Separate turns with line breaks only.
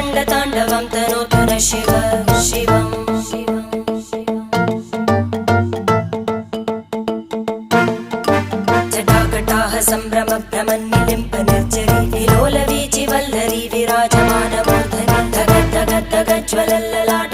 रङ्गताण्डवं तनोतु न शिव शिवम् जटाकटाः सम्भ्रमभ्रमन्निलिम्प निर्जरी विलोलवीचि वल्लरी विराजमानमूर्धनि धगद्धगद्धगज्ज्वलल्ललाट